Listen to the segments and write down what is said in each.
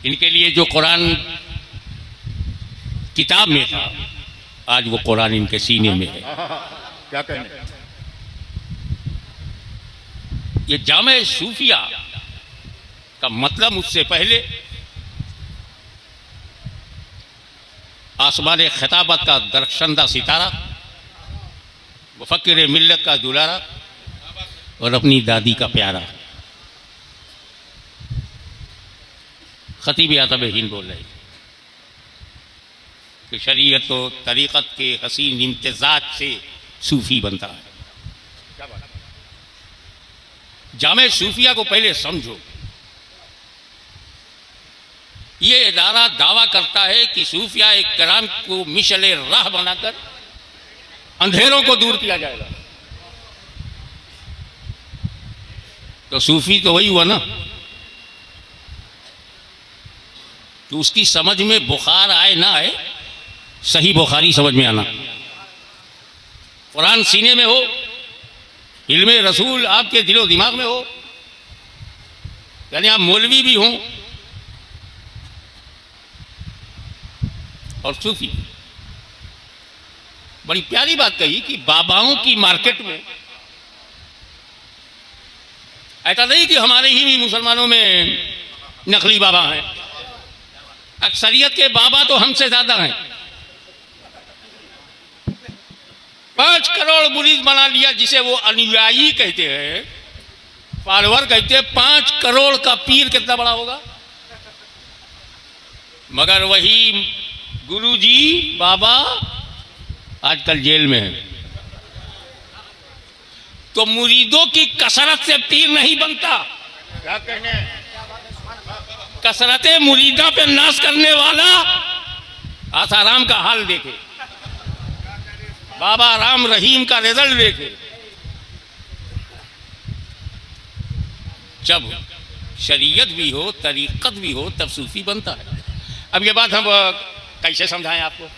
इनके लिए जो कुरान किताब में था, आज वो कुरान इनके सीने में है। क्या कहने। ये जामे सूफिया का मतलब मुझसे पहले आसमान खिताबत का दरख्शंदा सितारा, मुफक्किर मिल्लत का दुलारा और अपनी दादी का प्यारा खतीब आतब हिंद बोल रहे कि शरीयत तो तरीक़त के हसीन इम्तिजाज से सूफी बनता है। जामे सूफिया को पहले समझो। ये इदारा दावा करता है कि सूफिया एक कराम को मिशले राह बनाकर अंधेरों को दूर किया जाएगा। तो सूफी तो वही हुआ ना कि उसकी समझ में बुखार आए ना आए, सही बुखारी समझ में आना, कुरान सीने में हो, इल्मे रसूल आपके दिलो दिमाग में हो, यानी आप मौलवी भी हों और सूफी। बड़ी प्यारी बात कही कि बाबाओं की मार्केट में ऐसा नहीं कि हमारे ही भी मुसलमानों में नकली बाबा हैं। अक्सरियत के बाबा तो हमसे ज्यादा हैं। 5 करोड़ मुरीद बना लिया, जिसे वो अनुयायी कहते हैं, फॉलोअर कहते हैं। 5 करोड़ का पीर कितना बड़ा होगा। मगर वही गुरुजी बाबा आजकल जेल में है। तो मुरीदों की कसरत से पीर नहीं बनता। क्या कहने। कसरत मुरीदा पे नाश करने वाला आसाराम का हाल देखे, बाबा राम रहीम का रिजल्ट देखे। जब शरीयत भी हो, तरीक़त भी हो, तब सूफी बनता है। अब ये बात हम कैसे समझाएं आपको।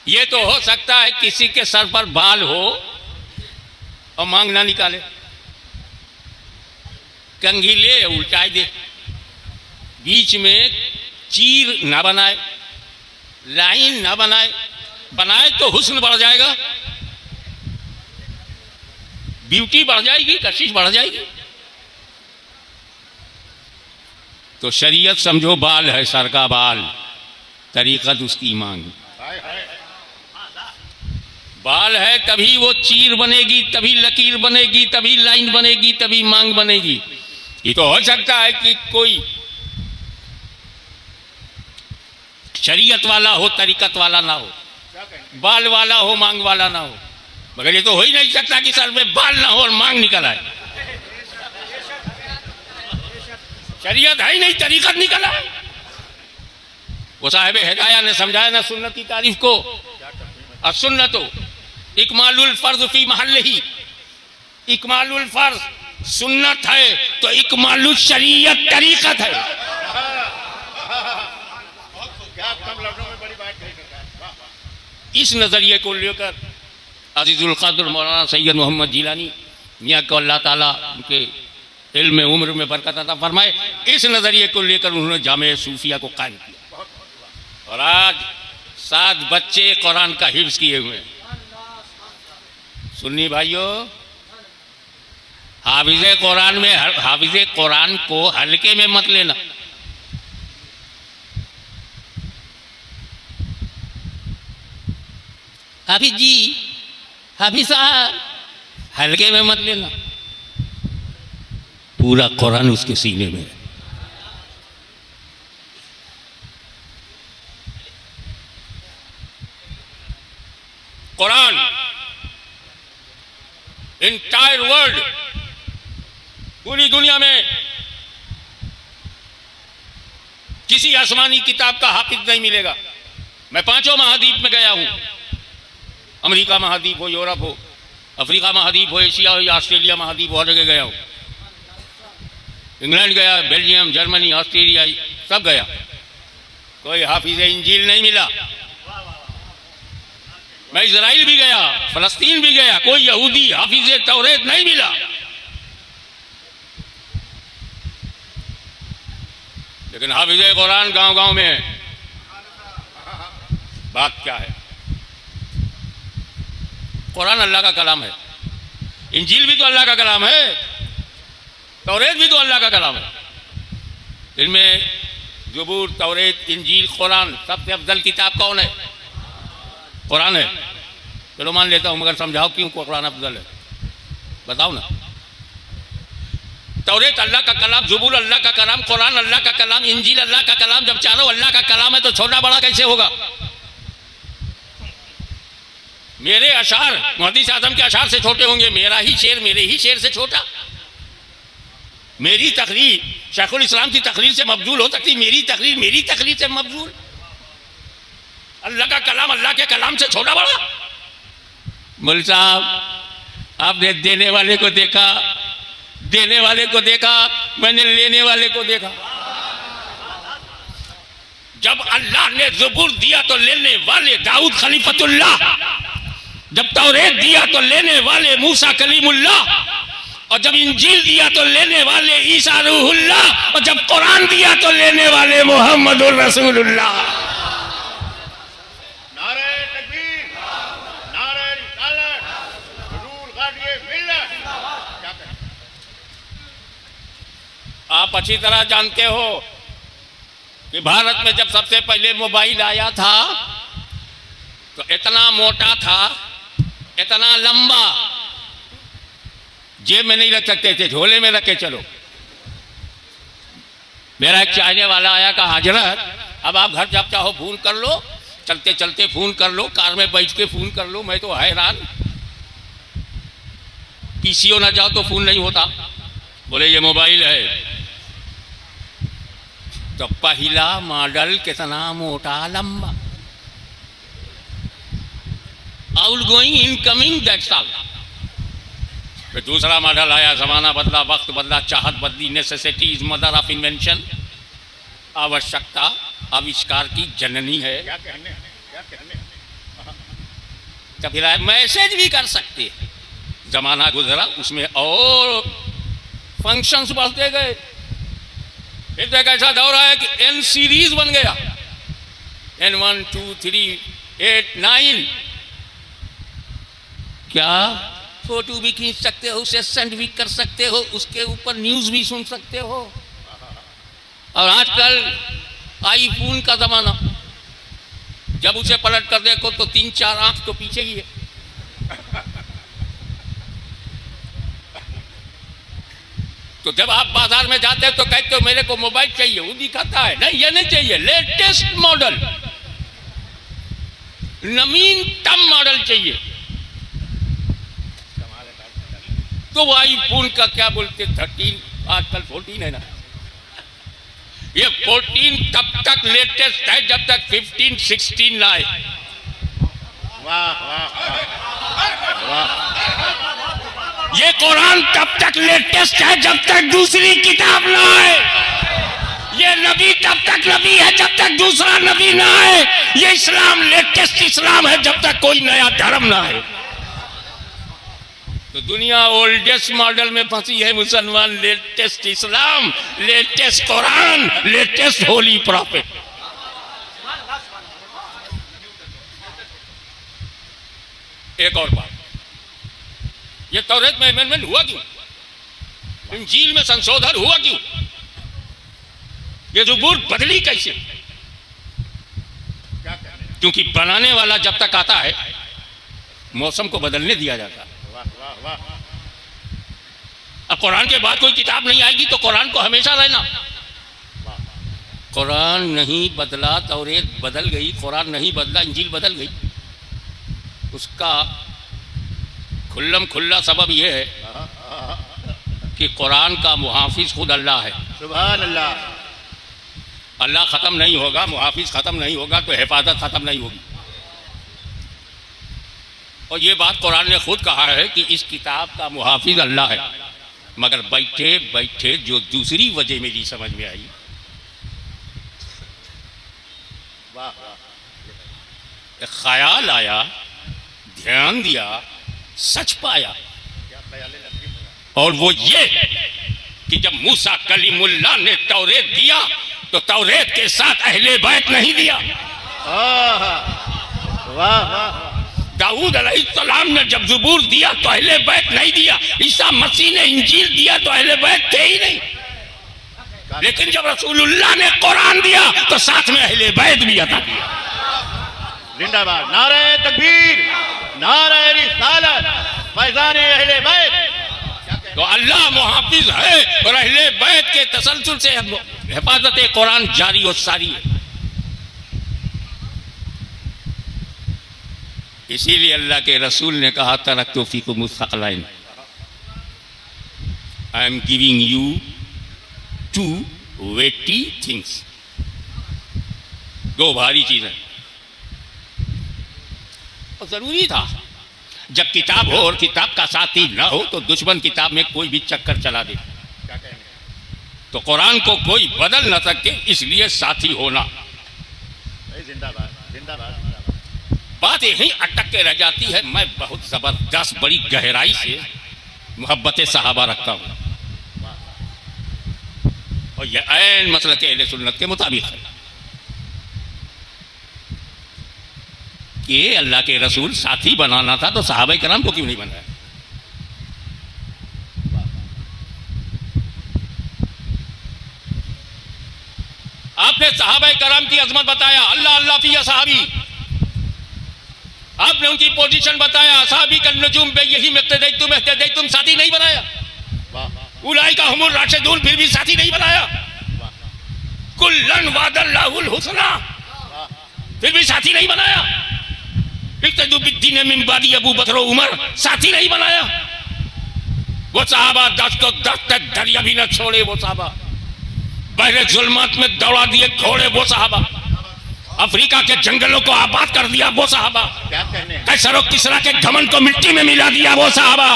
ये तो हो सकता है किसी के सर पर बाल हो और मांग ना निकाले, कंघी ले उल्टाए दे, बीच में चीर ना बनाए, लाइन ना बनाए। बनाए तो हुस्न बढ़ जाएगा, ब्यूटी बढ़ जाएगी, कशिश बढ़ जाएगी। तो शरीयत समझो बाल है, सर का बाल, तरीक़त उसकी मांग। बाल है तभी वो चीर बनेगी, तभी लकीर बनेगी, तभी लाइन बनेगी, तभी मांग बनेगी। ये तो हो सकता है कि कोई शरीयत वाला हो, तरीक़त वाला ना हो, बाल वाला हो, मांग वाला ना हो। मगर ये तो हो ही नहीं सकता कि सर में बाल ना हो और मांग निकल आए। शरीयत है ही नहीं, तरीक़त निकल आए। वो साहिब हिदाया ने समझाया ना सुन्नत की तारीफ को। और सुन्नतो इकमालुल फर्ज फी महल्लिही। इकमालुल फर्ज सुन्नत है तो इकमालुल शरीयत तरीक़त है। इस नजरिए को लेकर अज़ीज़ुल क़द्र मौलाना सैयद मोहम्मद जिलानी मियां को अल्लाह ताला उनके इल्म उम्र में बरकत अता फरमाए, इस नजरिए को लेकर उन्होंने जामे सूफिया को कायम किया। और आज 7 बच्चे कुरान का हिफ्ज़ किए हुए हैं। सुन्नी भाइयों, हाफिज़े कुरान में हाफिज़े कुरान को हल्के में मत लेना। हाफिज जी, हाफिज साहब, हल्के में मत लेना। पूरा कुरान उसके सीने में है। कुरान इंटायर वर्ल्ड, पूरी दुनिया में किसी आसमानी किताब का हाफिज नहीं मिलेगा। मैं 5 महाद्वीप में गया हूं। अमेरिका महाद्वीप हो, यूरोप हो, अफ्रीका महाद्वीप हो, एशिया हो या ऑस्ट्रेलिया महाद्वीप हो, हर जगह गया हूं। इंग्लैंड गया, बेल्जियम, जर्मनी, ऑस्ट्रेलिया, सब गया। कोई हाफिज इंजील नहीं मिला। मैं इजराइल भी गया, फलस्तीन भी गया, कोई यहूदी हाफिज तौरेत नहीं मिला। लेकिन हाफिज कुरान गांव गांव में है। बात क्या है? कुरान अल्लाह का कलाम है, इंजील भी तो अल्लाह का कलाम है, तौरेत भी तो अल्लाह का कलाम है। इनमें ज़बूर, तौरेत, इंजील, कुरान, सबसे अफजल किताब कौन है? कुरान है। चलो मान लेता हूं, मगर समझाओ क्यों कुरान अफजल है, बताओ ना। तौरेत अल्लाह का कलाम, ज़बूर अल्लाह का कलाम, कुरान अल्लाह का कलाम, इंजील अल्लाह का कलाम, जब चारों अल्लाह का कलाम है तो छोटा बड़ा कैसे होगा? मेरे अशार मुहद्दिस आज़म के अशार से छोटे होंगे, मेरा ही शेर मेरे ही शेर से छोटा? मेरी तकरीर शेखुल इस्लाम की तकरीर से मफजूल हो सकती, मेरी तकरीर मेरी तकरीर से मफजूल? अल्लाह का कलाम अल्लाह के कलाम से छोटा बड़ा? मौलवी साहब, आपने देने वाले को देखा, देने वाले को देखा, मैंने लेने वाले को देखा। जब अल्लाह ने ज़बूर दिया तो लेने वाले दाऊद खलीफतुल्लाह, जब तौरेत दिया तो लेने वाले मूसा कलीमुल्लाह, और जब इंजील दिया तो लेने वाले ईसा रूहुल्लाह, और जब कुरान दिया तो लेने वाले मोहम्मदुर रसूलुल्लाह। नारे तकबीर, नारे रिसालत, हुजूर गाज़िए मिल्लत। क्या कहें? आप अच्छी तरह जानते हो कि भारत में जब सबसे पहले मोबाइल आया था तो इतना मोटा था, इतना लंबा, जेब में नहीं रख सकते थे, झोले में रख के चलो। मेरा एक चाहने वाला आया, कहा हजरत अब आप घर जब चाहो फोन कर लो, चलते चलते फोन कर लो, कार में बैठ के फोन कर लो। मैं तो हैरान, पीसीओ ना जाओ तो फोन नहीं होता। बोले ये मोबाइल है। तो पहला मॉडल कितना मोटा लंबा, आउटगोइंग इनकमिंग, दैट्स ऑल। फिर दूसरा मॉडल आया, जमाना बदला, वक्त बदला, चाहत बदली, necessity is mother of invention, आवश्यकता आविष्कार की जननी है। क्या कहने, क्या कहने? तो फिर मैसेज भी कर सकते हैं। जमाना गुजरा, उसमें और फंक्शंस बढ़ते गए। फिर तो एक ऐसा दौर आया कि एन सीरीज बन गया, N1 2 3 8 9। क्या फोटो भी खींच सकते हो, उसे सेंड भी कर सकते हो, उसके ऊपर न्यूज भी सुन सकते हो। और आजकल आईफोन का जमाना, जब उसे पलट कर देखो तो 3-4 आंख तो पीछे ही है। तो जब आप बाजार में जाते हो तो कहते हो मेरे को मोबाइल चाहिए, वो दिखाता है नहीं, ये नहीं चाहिए, लेटेस्ट मॉडल, नवीनतम मॉडल चाहिए। तो वो आईफोन का क्या बोलते 13, आजकल 14 है ना। ये 14 तब तक लेटेस्ट है जब तक 15 16 ना आए। वाह वाह वाह। ये कुरान तब तक लेटेस्ट है जब तक दूसरी किताब ना आए। ये नबी तब तक नबी है जब तक दूसरा नबी ना आए। ये इस्लाम लेटेस्ट इस्लाम है जब तक कोई नया धर्म ना आए। तो दुनिया ओल्डेस्ट मॉडल में फंसी है, मुसलमान latest Islam, latest Quran, latest holy prophet. एक और बात, ये तौरेत में अमेंडमेंट हुआ क्यों? इंजील में संशोधन हुआ क्यों? ये ज़बूर बदली कैसे? क्योंकि बनाने वाला जब तक आता है मौसम को बदलने दिया जाता है। अब कुरान के बाद कोई किताब नहीं आएगी तो कुरान को हमेशा रहना। कुरान नहीं बदला, तौरेत बदल गई, कुरान नहीं बदला, इंजील बदल गई। उसका खुल्लम खुल्ला सबब यह है कि कुरान का मुहाफिज खुद अल्लाह है। सुभान अल्लाह। अल्लाह ख़त्म नहीं होगा, मुहाफिज ख़त्म नहीं होगा तो हिफाजत ख़त्म नहीं होगी। और ये बात कुरान ने खुद कहा है कि इस किताब का मुहाफिज अल्लाह है। मगर बैठे बैठे जो दूसरी वजह मेरी समझ में आई, एक ख्याल आया, ध्यान दिया, सच पाया, और वो ये कि जब मूसा कलीमुल्लाह ने तौरेत दिया तो तौरेत के साथ अहले बैत नहीं दिया। वाह वाह। दाऊद अलैहिस्सलाम ने जब ज़बूर दिया तो अहले बैत नहीं दिया। ईसा मसीह ने इंजील दिया तो अहले बैत थे ही नहीं। लेकिन जब रसूलुल्लाह ने कुरान दिया तो साथ में अहले बैत भी अता किया। जिंदाबाद, नारे तकबीर, नारे रिसालत, फैज़ाने अहले बैत। तो अल्लाह मुहाफिज है और अहले बैत के तसलसल से हिफाजत कुरान जारी और सारी है। इसीलिए अल्लाह के रसूल ने कहा तरक्तु फीकुम सक़लैन, I am giving you two weighty things, दो भारी चीजें। और जरूरी था, जब किताब हो और किताब का साथी न हो तो दुश्मन किताब में कोई भी चक्कर चला दे, तो कुरान को कोई बदल न सके, इसलिए साथी होना। जिंदाबाद जिंदाबाद। बात यही अटक के रह जाती है। मैं बहुत जबरदस्त बड़ी गहराई से मोहब्बत सहाबा रखता हूँ और यह ऐन मसलक के अहले सुन्नत के मुताबिक है कि अल्लाह के रसूल साथी बनाना था तो सहाबा कराम को क्यों नहीं बनाया? आपने सहाबा कराम की अजमत बताया, अल्लाह अल्लाह फिया सहाबी, आपने उनकी पोजीशन बताया, सहाबी का नजूम बे यही तुम साथी नहीं बनाया। उलाई का हुमुर राशिदून, फिर भी साथी नहीं बनाया। कुल्लन वादल्लाहुल हुस्ना, फिर भी साथी नहीं बनाया। इक्तदू बिद्दीन मिन बादी अबू बकर व उमर, साथी नहीं बनाया। वो सहाबा दस्त तक दरिया भी न छोड़े, वो सहाबा बहरे जुल्मात में दौड़ा दिए घोड़े, वो सहाबा अफ्रीका के जंगलों को आबाद कर दिया, वो सहाबा कैसर और किसरा के घमंड को मिट्टी में मिला दिया, वो सहाबा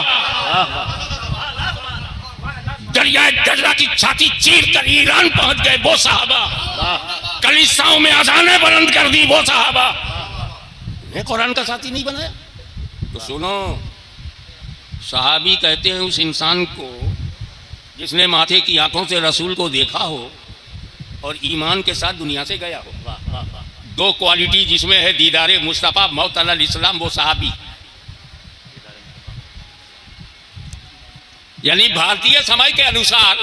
दरिया दर्रा की छाती चीर कर ईरान पहुंच गए, वो सहाबा कलीसियाओं में अजानें बुलंद कर दी, वो सहाबा ने कुरान का साथी नहीं बनाया। तो सुनो, सहाबी कहते हैं उस इंसान को जिसने माथे की आंखों से रसूल को देखा हो और ईमान के साथ दुनिया से गया हो। दो क्वालिटी जिसमें है दीदारे मुस्तफ़ा मौत अलल इस्लाम, वो सहाबी। यानी भारतीय समय के अनुसार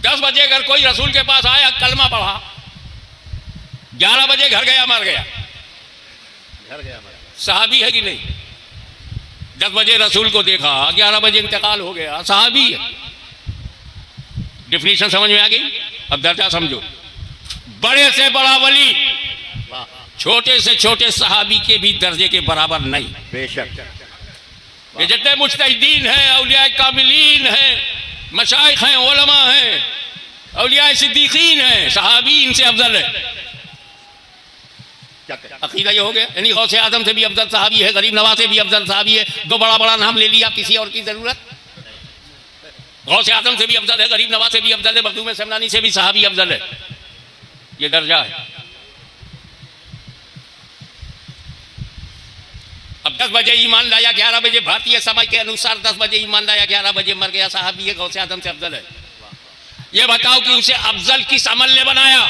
10 बजे अगर कोई रसूल के पास आया, कलमा पढ़ा, 11 बजे घर गया मर गया, सहाबी है कि नहीं? 10 बजे रसूल को देखा, 11 बजे इंतकाल हो गया, सहाबी है। डिफिनीशन समझ में आ गई? अब दर्जा समझो। बड़े से बड़ा वली छोटे से छोटे सहाबी के भी दर्जे के बराबर नहीं। बेशक। ये जितने मुज्तहिदीन हैं, औलिया कामिलीन हैं, मशाइख हैं, उलमा हैं, औलिया सिद्दीकीन हैं, सहाबी इनसे अफजल है। अकीदा ये हो गया, यानी गौसे आजम से भी अफजल सहाबी है, गरीब नवाज से भी अफजल सहाबी है। दो बड़ा बड़ा नाम ले लिया, किसी और की जरूरत? गौसे आजम से भी अफजल है, गरीब नवाज से भी अफजल है, मखदूम समनानी से भी सहाबी अफजल है। ये दर्जा है। अब 10 बजे ईमान लाया, 11 बजे भारतीय समय के अनुसार 10 बजे ईमान लाया, 11 बजे मर गया, सहाबी है, गौसे आजम से अफजल है। ये बताओ कि उसे अफजल किस अमल ने बनाया?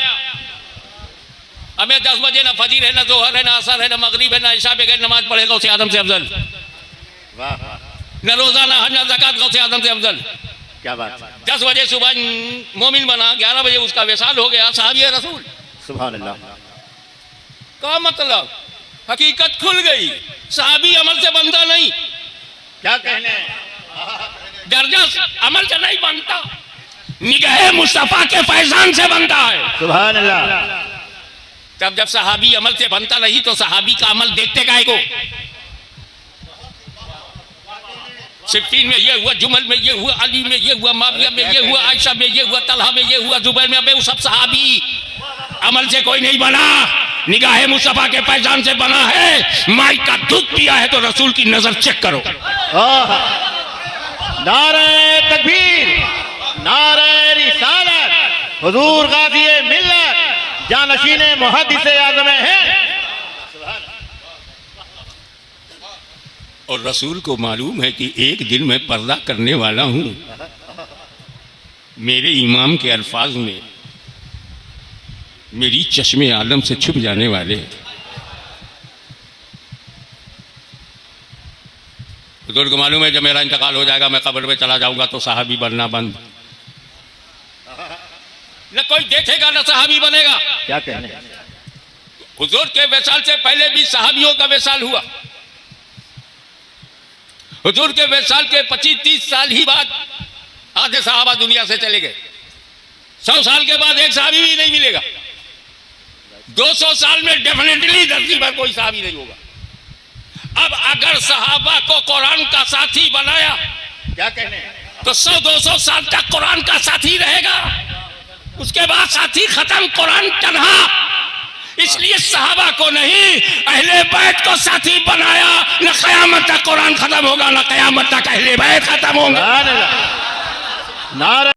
हमें 10 बजे ना फजीर है, ना जोहर है, ना असर है, ना मगरिब है, ना इशा बगैर नमाज पढ़े, गौसे आजम से अफजल। न रोजा, ना हज, ना ज़कात, गौसे आजम से अफजल। क्या बात। 10 बजे सुबह मोमिन बना, 11 बजे उसका विसाल हो गया, सहाबी है रसूल। सुभान अल्लाह। का मतलब? हकीकत खुल गई, सहाबी अमल से बनता नहीं। क्या कहने? दर्जा अमल से नहीं बनता, निगाह मुस्तफा के फैजान से बनता है। सुभान अल्लाह। तब जब सहाबी अमल से बनता नहीं तो सहाबी का अमल देखते काहे को? सिफ्फीन में ये हुआ, जुमल में ये हुआ, अली में ये हुआ, माविया में ये हुआ, आयशा में ये हुआ, तलहा में ये हुआ, जुबैर में, अबे वो सब सहाबी। अमल से कोई नहीं बना, निगाह मुस्तफा के पैजान से बना है। माई का दूध पिया है तो रसूल की नजर चेक करो। नारे तकबीर, नारे रिसालत, हुजूर गाज़ी मिल्लत, जानशीने मुहद्दिस आज़म है। और रसूल को मालूम है कि एक दिन मैं पर्दा करने वाला हूं। मेरे इमाम के अल्फाज में मेरी चश्मे आलम से छुप जाने वाले हुजूर को मालूम है जब मेरा इंतकाल हो जाएगा मैं कब्र में चला जाऊंगा तो सहाबी बनना बंद, न कोई देखेगा न सहाबी बनेगा। क्या कहने हैं? हुजूर के विसाल से पहले भी सहाबियों का विसाल हुआ। हुजूर के विसाल के 25-30 साल ही बाद आधे सहाबा दुनिया से चले गए। 100 साल के बाद एक सहाबी भी नहीं मिलेगा। 200 साल में डेफिनेटली धरती पर कोई सहाबी नहीं होगा। अब अगर सहाबा को कुरान का साथी बनाया, क्या कहने हैं? तो 100-200 साल तक कुरान का साथी रहेगा, उसके बाद साथी खत्म, कुरान तन्हा। इसलिए सहाबा को नहीं अहले बैत को साथी बनाया। न कयामत तक कुरान खत्म होगा, न कयामत तक अहले बैत खत्म होंगे। नारे